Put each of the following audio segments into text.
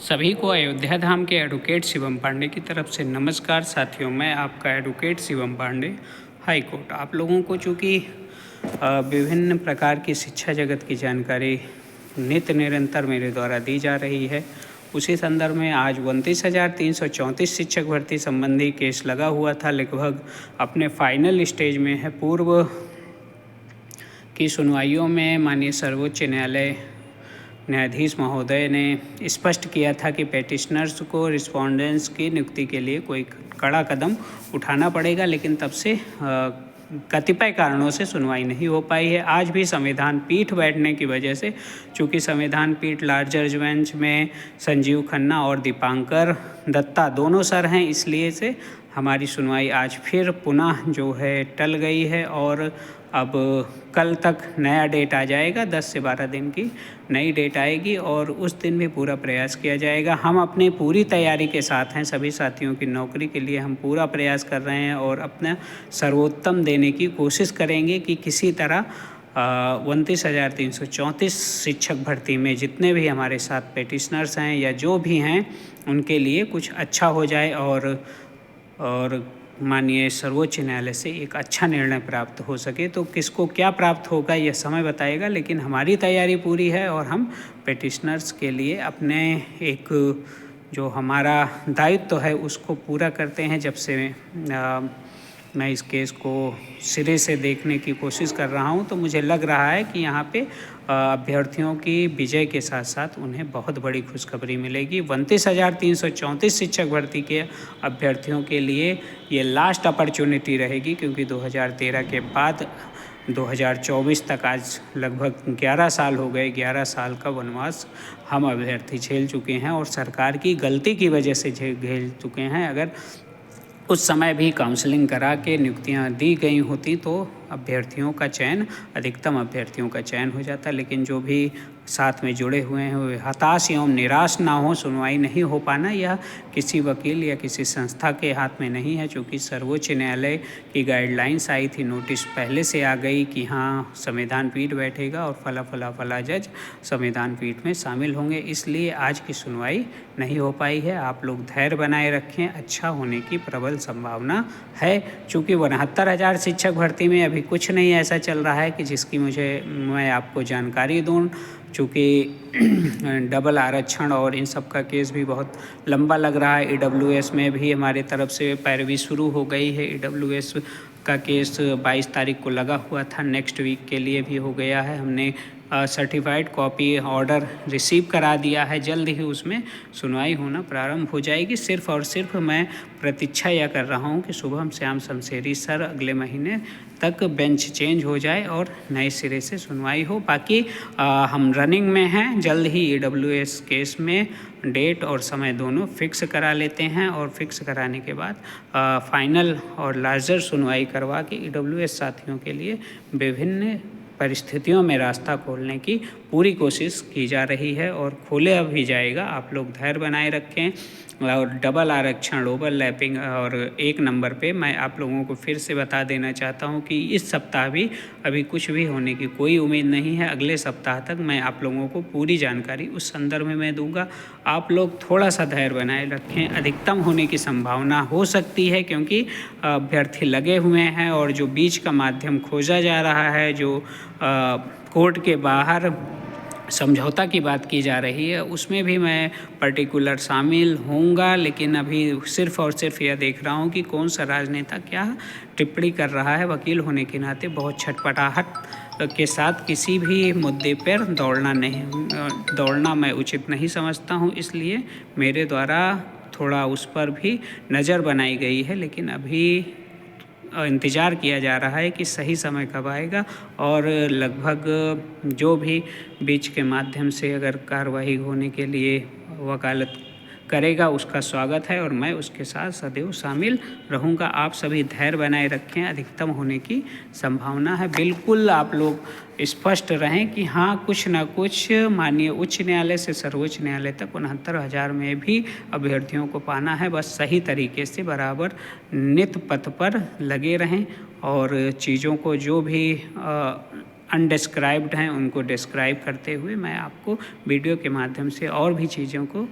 सभी को अयोध्या धाम के एडवोकेट शिवम पांडे की तरफ से नमस्कार। साथियों, मैं आपका advocate Shivam Pandey, high court. आप लोगों को चूँकि विभिन्न प्रकार की शिक्षा जगत की जानकारी नित्य निरंतर मेरे द्वारा दी जा रही है, उसी संदर्भ में आज 29,334 शिक्षक भर्ती संबंधी केस लगा हुआ था, लगभग अपने फाइनल स्टेज में है। पूर्व की सुनवाइयों में माननीय सर्वोच्च न्यायालय न्यायाधीश महोदय ने स्पष्ट किया था कि पेटिशनर्स को रिस्पोंडेंट्स की नियुक्ति के लिए कोई कड़ा कदम उठाना पड़ेगा, लेकिन तब से कतिपय कारणों से सुनवाई नहीं हो पाई है। आज भी संविधान पीठ बैठने की वजह से, चूँकि संविधान पीठ लार्जर बेंच में संजीव खन्ना और दीपांकर दत्ता दोनों सर हैं, इसलिए से हमारी सुनवाई आज फिर पुनः जो है टल गई है और अब कल तक नया डेट आ जाएगा। 10 से 12 दिन की नई डेट आएगी और उस दिन भी पूरा प्रयास किया जाएगा। हम अपनी पूरी तैयारी के साथ हैं। सभी साथियों की नौकरी के लिए हम पूरा प्रयास कर रहे हैं और अपना सर्वोत्तम देने की कोशिश करेंगे कि किसी तरह 29,334 शिक्षक भर्ती में जितने भी हमारे साथ पेटिशनर्स हैं या जो भी हैं, उनके लिए कुछ अच्छा हो जाए और माननीय सर्वोच्च न्यायालय से एक अच्छा निर्णय प्राप्त हो सके। तो किसको क्या प्राप्त होगा यह समय बताएगा, लेकिन हमारी तैयारी पूरी है और हम पेटिशनर्स के लिए अपने एक जो हमारा दायित्व है उसको पूरा करते हैं। जब से मैं इस केस को सिरे से देखने की कोशिश कर रहा हूं, तो मुझे लग रहा है कि यहाँ पे अभ्यर्थियों की विजय के साथ साथ उन्हें बहुत बड़ी खुशखबरी मिलेगी। 29,334 शिक्षक भर्ती के अभ्यर्थियों के लिए ये लास्ट अपॉर्चुनिटी रहेगी, क्योंकि 2013 के बाद 2024 तक आज लगभग 11 साल हो गए। 11 साल का वनवास हम अभ्यर्थी झेल चुके हैं और सरकार की गलती की वजह से झेल चुके हैं। अगर उस समय भी काउंसलिंग करा के नियुक्तियां दी गई होती तो अभ्यर्थियों का चयन, अधिकतम अभ्यर्थियों का चयन हो जाता, लेकिन जो भी साथ में जुड़े हुए हैं वे हताश एवं निराश ना हो। सुनवाई नहीं हो पाना यह किसी वकील या किसी संस्था के हाथ में नहीं है, चूँकि सर्वोच्च न्यायालय की गाइडलाइंस आई थी, नोटिस पहले से आ गई कि हाँ संविधान पीठ बैठेगा और फला जज संविधान पीठ में शामिल होंगे, इसलिए आज की सुनवाई नहीं हो पाई है। आप लोग धैर्य बनाए रखें, अच्छा होने की प्रबल संभावना है। चूँकि 69,000 शिक्षक भर्ती में अभी कुछ नहीं ऐसा चल रहा है कि जिसकी मैं आपको जानकारी दूँ। चूँकि डबल आरक्षण और इन सब का केस भी बहुत लंबा लग रहा है। EWS में भी हमारी तरफ से पैरवी शुरू हो गई है। EWS का केस 22 तारीख को लगा हुआ था, नेक्स्ट वीक के लिए भी हो गया है। हमने सर्टिफाइड कॉपी ऑर्डर रिसीव करा दिया है, जल्द ही उसमें सुनवाई होना प्रारंभ हो जाएगी। सिर्फ और सिर्फ मैं प्रतीक्षा यह कर रहा हूं कि शुभम श्याम शमशेरी सर अगले महीने तक बेंच चेंज हो जाए और नए सिरे से सुनवाई हो। बाकी हम रनिंग में हैं, जल्द ही EWS केस में डेट और समय दोनों फिक्स करा लेते हैं और फिक्स कराने के बाद फाइनल और लार्जर सुनवाई करवा के EWS साथियों के लिए विभिन्न परिस्थितियों में रास्ता खोलने की पूरी कोशिश की जा रही है और खोले भी जाएगा। आप लोग धैर्य बनाए रखें और डबल आरक्षण, ओवरलैपिंग और 1 नंबर पे मैं आप लोगों को फिर से बता देना चाहता हूं कि इस सप्ताह भी अभी कुछ भी होने की कोई उम्मीद नहीं है। अगले सप्ताह तक मैं आप लोगों को पूरी जानकारी उस संदर्भ में दूंगा। आप लोग थोड़ा सा धैर्य बनाए रखें, अधिकतम होने की संभावना हो सकती है, क्योंकि अभ्यर्थी लगे हुए हैं और जो बीच का माध्यम खोजा जा रहा है, जो कोर्ट के बाहर समझौता की बात की जा रही है, उसमें भी मैं पर्टिकुलर शामिल होऊंगा। लेकिन अभी सिर्फ और सिर्फ यह देख रहा हूं कि कौन सा राजनेता क्या टिप्पणी कर रहा है। वकील होने के नाते बहुत छटपटाहट के साथ किसी भी मुद्दे पर दौड़ना मैं उचित नहीं समझता हूं, इसलिए मेरे द्वारा थोड़ा उस पर भी नज़र बनाई गई है। लेकिन अभी इंतज़ार किया जा रहा है कि सही समय कब आएगा और लगभग जो भी बीच के माध्यम से अगर कार्रवाई होने के लिए वकालत करेगा उसका स्वागत है और मैं उसके साथ सदैव शामिल रहूंगा। आप सभी धैर्य बनाए रखें, अधिकतम होने की संभावना है। बिल्कुल आप लोग स्पष्ट रहें कि हाँ कुछ ना कुछ माननीय उच्च न्यायालय से सर्वोच्च न्यायालय तक 69,000 में भी अभ्यर्थियों को पाना है। बस सही तरीके से बराबर नित पथ पर लगे रहें और चीज़ों को जो भी अनडिस्क्राइब्ड हैं उनको डिस्क्राइब करते हुए मैं आपको वीडियो के माध्यम से और भी चीज़ों को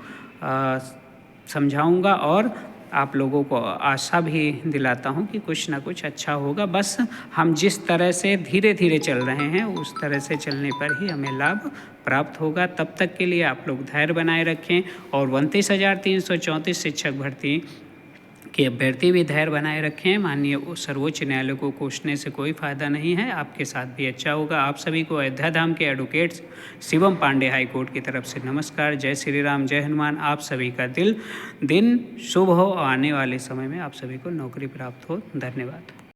समझाऊंगा और आप लोगों को आशा भी दिलाता हूं कि कुछ ना कुछ अच्छा होगा। बस हम जिस तरह से धीरे धीरे चल रहे हैं उस तरह से चलने पर ही हमें लाभ प्राप्त होगा। तब तक के लिए आप लोग धैर्य बनाए रखें और 29,334 शिक्षक भर्ती के अभ्यर्थी भी धैर्य बनाए रखें। माननीय सर्वोच्च न्यायालय को कोसने से कोई फ़ायदा नहीं है, आपके साथ भी अच्छा होगा। आप सभी को अयोध्या धाम के advocate Shivam Pandey high court की तरफ से नमस्कार। जय श्री राम, जय हनुमान। आप सभी का दिन शुभ हो और आने वाले समय में आप सभी को नौकरी प्राप्त हो। धन्यवाद।